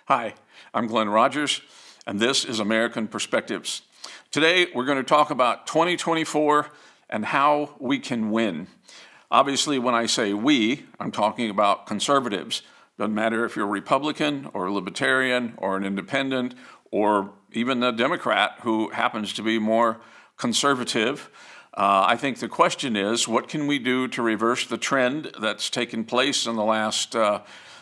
Hi, I'm Glenn Rogers, and this is American Perspectives. Today, we're going to talk about 2024 and how we can win. Obviously, when I say we, I'm talking about conservatives. Doesn't matter if you're a Republican or a Libertarian or an Independent or even a Democrat who happens to be more conservative. I think the question is, what can we do to reverse the trend that's taken place in the last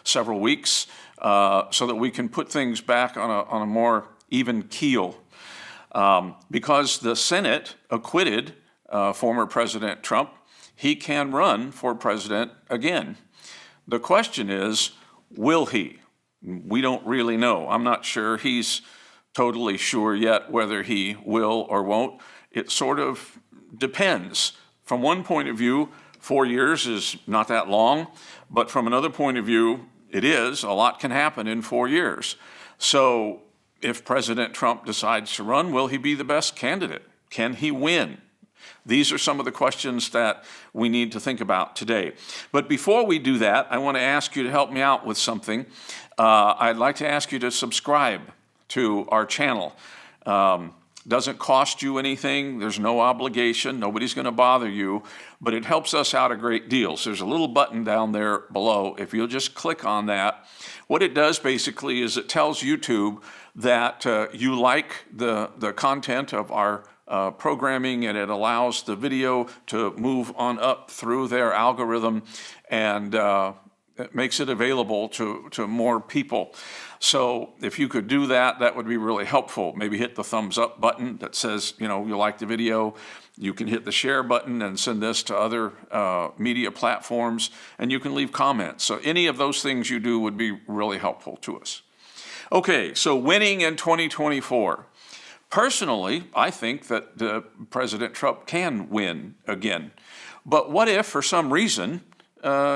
several weeks so that we can put things back on a more even keel? Because the Senate acquitted former President Trump, he can run for president again. The question is, will he? We don't really know. I'm not sure he's totally sure yet whether he will or won't. It sort of depends. From one point of view, 4 years is not that long, but from another point of view, it is. A lot can happen in 4 years. So if President Trump decides to run, will he be the best candidate? Can he win? These are some of the questions that we need to think about today. But before we do that, I want to ask you to help me out with something. I'd like to ask you to subscribe to our channel. Doesn't cost you anything. There's no obligation. Nobody's going to bother you, but it helps us out a great deal. So there's a little button down there below. If you'll just click on that, what it does basically is it tells YouTube that you like the content of our programming, and it allows the video to move on up through their algorithm, and it makes it available to more people. So if you could do that, that would be really helpful. Maybe hit the thumbs up button that says, you like the video. You can hit the share button and send this to other media platforms, and you can leave comments. So any of those things you do would be really helpful to us. Okay, so winning in 2024. Personally, I think that President Trump can win again. But what if, for some reason,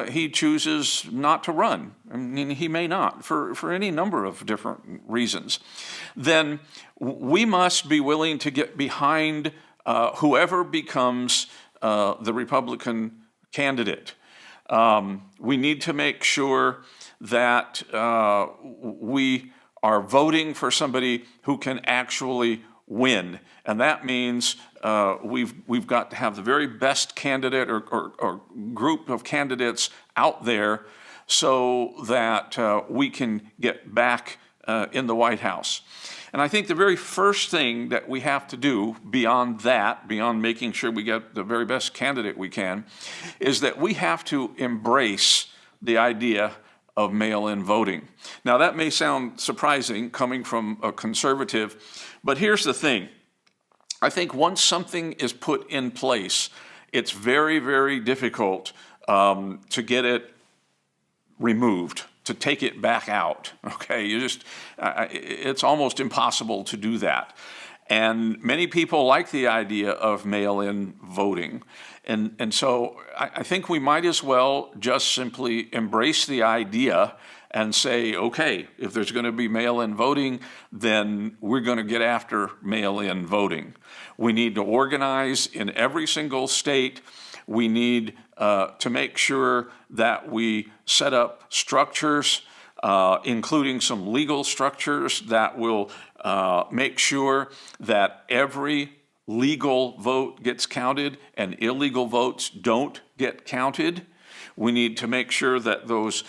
he chooses not to run? I mean, he may not, for any number of different reasons. Then we must be willing to get behind whoever becomes the Republican candidate. We need to make sure that we are voting for somebody who can actually win. And that means we've got to have the very best candidate or group of candidates out there so that we can get back in the White House. And I think the very first thing that we have to do beyond that, beyond making sure we get the very best candidate we can, is that we have to embrace the idea of mail-in voting. Now, that may sound surprising coming from a conservative, but here's the thing. I think once something is put in place, it's very, very difficult to get it removed, to take it back out. Okay, it's almost impossible to do that. And many people like the idea of mail-in voting. And so I think we might as well just simply embrace the idea and say, okay, if there's going to be mail-in voting, then we're going to get after mail-in voting. We need to organize in every single state. We need to make sure that we set up structures, including some legal structures that will make sure that every legal vote gets counted and illegal votes don't get counted. We need to make sure that those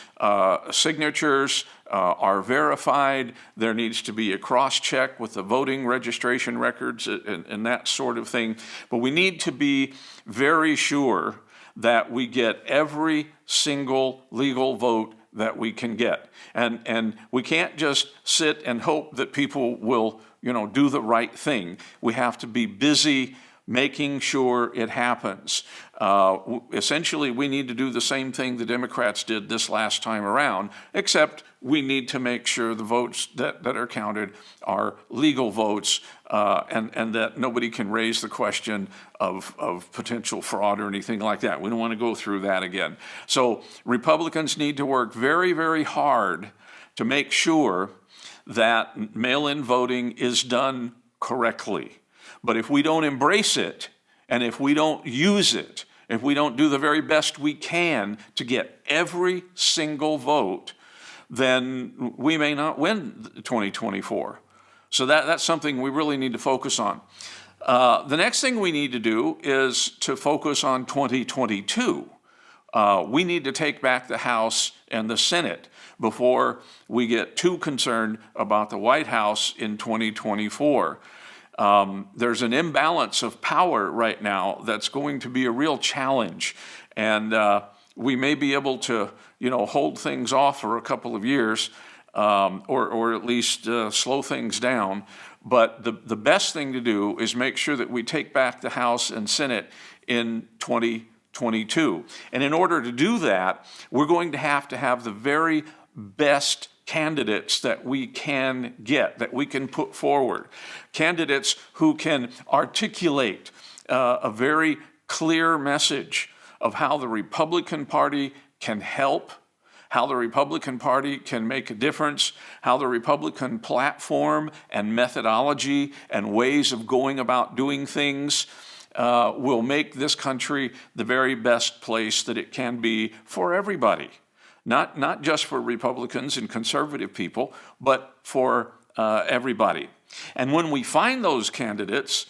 signatures are verified. There needs to be a cross-check with the voting registration records and that sort of thing. But we need to be very sure that we get every single legal vote that we can get. And we can't just sit and hope that people will do the right thing. We have to be busy making sure it happens. Essentially, we need to do the same thing the Democrats did this last time around, except we need to make sure the votes that are counted are legal votes, and that nobody can raise the question of potential fraud or anything like that. We don't want to go through that again. So Republicans need to work very, very hard to make sure that mail-in voting is done correctly. But if we don't embrace it, and if we don't use it, if we don't do the very best we can to get every single vote, then we may not win 2024. So that's something we really need to focus on. The next thing we need to do is to focus on 2022. We need to take back the House and the Senate before we get too concerned about the White House in 2024. There's an imbalance of power right now that's going to be a real challenge. And we may be able to, hold things off for a couple of years, or at least slow things down. But the best thing to do is make sure that we take back the House and Senate in 2022. And in order to do that, we're going to have the very best candidates that we can get, that we can put forward. Candidates who can articulate a very clear message of how the Republican Party can help, how the Republican Party can make a difference, how the Republican platform and methodology and ways of going about doing things will make this country the very best place that it can be for everybody. Not just for Republicans and conservative people, but for everybody. And when we find those candidates,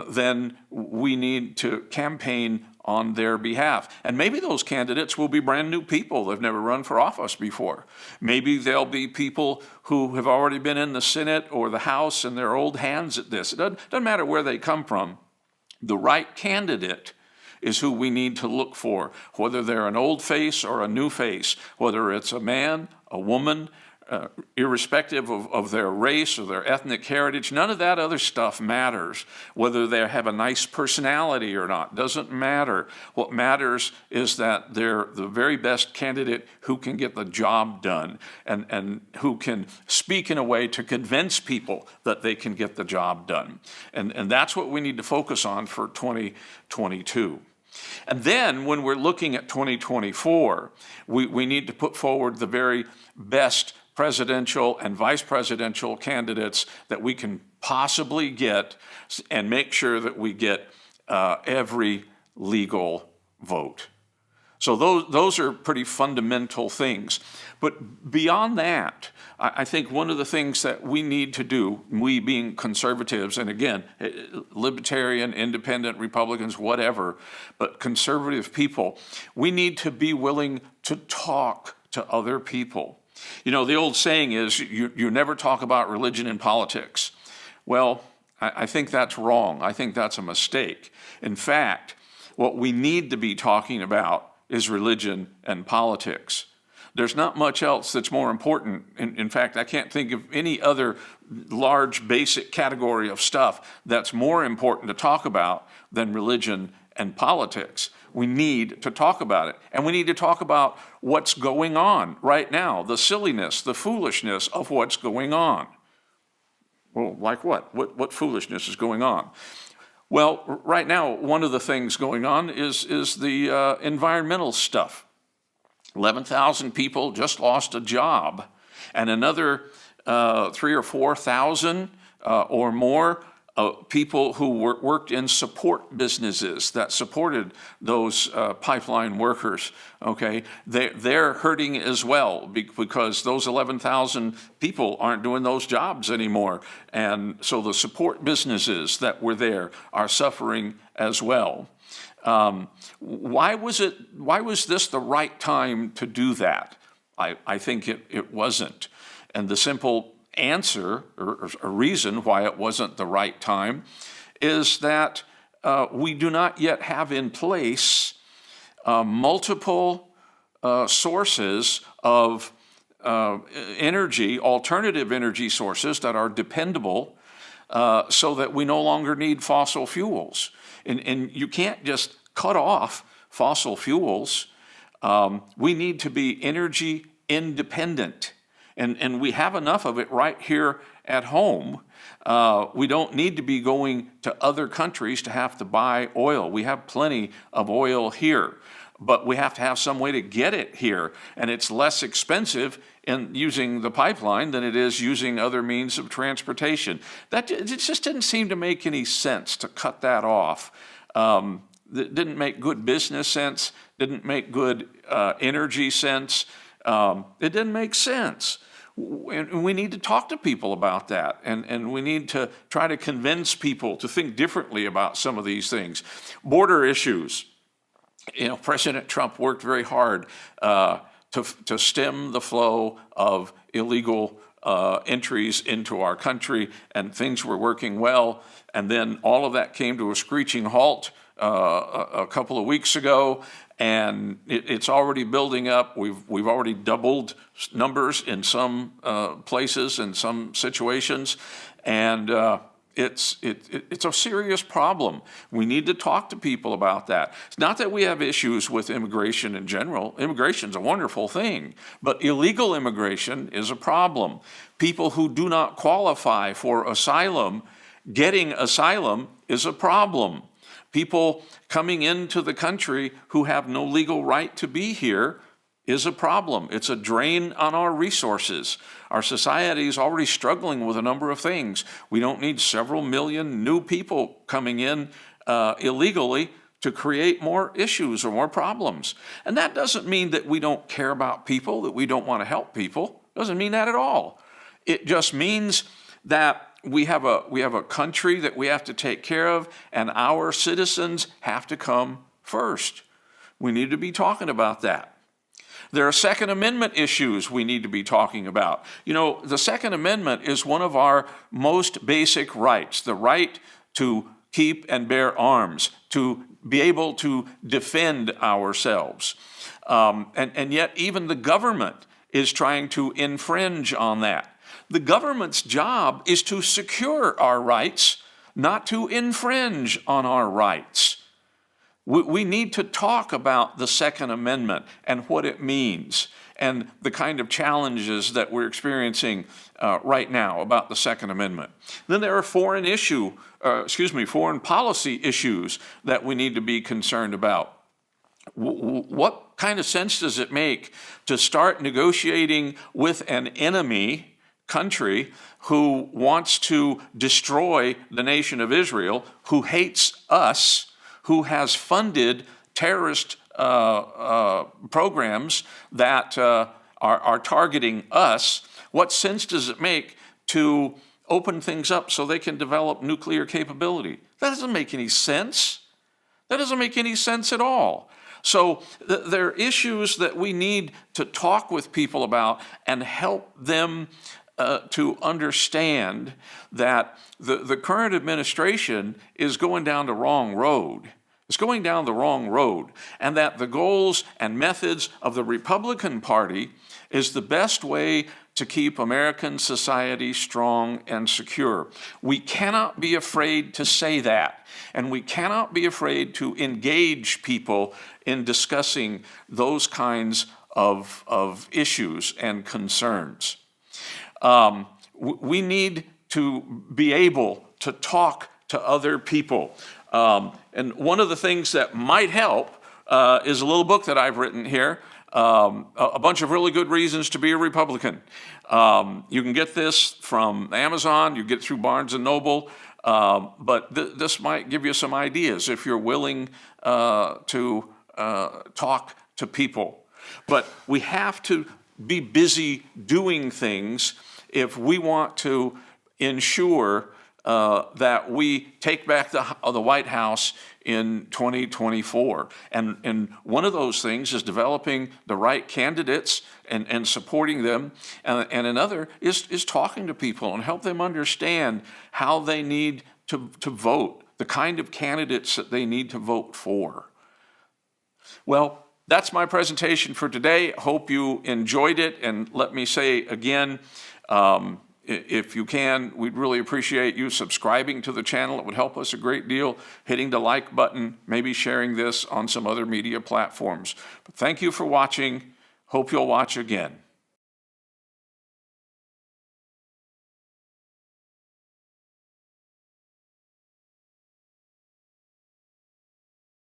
then we need to campaign on their behalf. And maybe those candidates will be brand new people. They've never run for office before. Maybe they'll be people who have already been in the Senate or the House and they're old hands at this. It doesn't matter where they come from. The right candidate is who we need to look for, whether they're an old face or a new face, whether it's a man, a woman, irrespective of their race or their ethnic heritage. None of that other stuff matters. Whether they have a nice personality or not doesn't matter. What matters is that they're the very best candidate who can get the job done and who can speak in a way to convince people that they can get the job done. And that's what we need to focus on for 2022. And then when we're looking at 2024, we need to put forward the very best presidential and vice presidential candidates that we can possibly get and make sure that we get every legal vote. So those are pretty fundamental things. But beyond that, I think one of the things that we need to do, we being conservatives, and again, libertarian, independent, Republicans, whatever, but conservative people, we need to be willing to talk to other people. The old saying is, you never talk about religion in politics. Well, I think that's wrong. I think that's a mistake. In fact, what we need to be talking about is religion and politics. There's not much else that's more important. In fact, I can't think of any other large basic category of stuff that's more important to talk about than religion and politics. We need to talk about it. And we need to talk about what's going on right now, the silliness, the foolishness of what's going on. Well, like what? What foolishness is going on? Well, right now, one of the things going on is the environmental stuff. 11,000 people just lost a job, and another 3,000 or 4,000 or more people who worked in support businesses that supported those pipeline workers, okay? They're hurting as well because those 11,000 people aren't doing those jobs anymore. And so the support businesses that were there are suffering as well. Why was this the right time to do that? I think it wasn't. And the simple answer or a reason why it wasn't the right time is that we do not yet have in place multiple sources of energy, alternative energy sources that are dependable so that we no longer need fossil fuels. And you can't just cut off fossil fuels. We need to be energy independent. And we have enough of it right here at home. We don't need to be going to other countries to have to buy oil. We have plenty of oil here, but we have to have some way to get it here. And it's less expensive in using the pipeline than it is using other means of transportation. It just didn't seem to make any sense to cut that off. It didn't make good business sense, didn't make good energy sense. It didn't make sense. And we need to talk to people about that, and we need to try to convince people to think differently about some of these things. Border issues. President Trump worked very hard to stem the flow of illegal entries into our country, and things were working well. And then all of that came to a screeching halt a couple of weeks ago, and it's already building up. We've already doubled numbers in some places, in some situations, and it's a serious problem. We need to talk to people about that. It's not that we have issues with immigration in general. Immigration's a wonderful thing, but illegal immigration is a problem. People who do not qualify for asylum, getting asylum is a problem. People coming into the country who have no legal right to be here is a problem. It's a drain on our resources. Our society is already struggling with a number of things. We don't need several million new people coming in illegally to create more issues or more problems. And that doesn't mean that we don't care about people, that we don't want to help people. It doesn't mean that at all. It just means that we have a country that we have to take care of, and our citizens have to come first. We need to be talking about that. There are Second Amendment issues we need to be talking about. The Second Amendment is one of our most basic rights, the right to keep and bear arms, to be able to defend ourselves. And yet even the government is trying to infringe on that. The government's job is to secure our rights, not to infringe on our rights. We need to talk about the Second Amendment and what it means, and the kind of challenges that we're experiencing right now about the Second Amendment. Then there are foreign policy issues that we need to be concerned about. What kind of sense does it make to start negotiating with an enemy country who wants to destroy the nation of Israel, who hates us, who has funded terrorist programs that are targeting us? What sense does it make to open things up so they can develop nuclear capability? That doesn't make any sense. That doesn't make any sense at all. So there are issues that we need to talk with people about and help them to understand that the current administration is going down the wrong road. It's going down the wrong road, and that the goals and methods of the Republican Party is the best way to keep American society strong and secure. We cannot be afraid to say that, and we cannot be afraid to engage people in discussing those kinds of issues and concerns. We need to be able to talk to other people. And one of the things that might help is a little book that I've written here, a bunch of really good reasons to be a Republican. You can get this from Amazon, you get it through Barnes & Noble, but this might give you some ideas if you're willing to talk to people. But we have to be busy doing things if we want to ensure that we take back the White House in 2024. And one of those things is developing the right candidates and supporting them. And another is talking to people and help them understand how they need to vote, the kind of candidates that they need to vote for. Well, that's my presentation for today. Hope you enjoyed it. And let me say again, if you can, we'd really appreciate you subscribing to the channel. It would help us a great deal, hitting the like button, maybe sharing this on some other media platforms. But thank you for watching. Hope you'll watch again.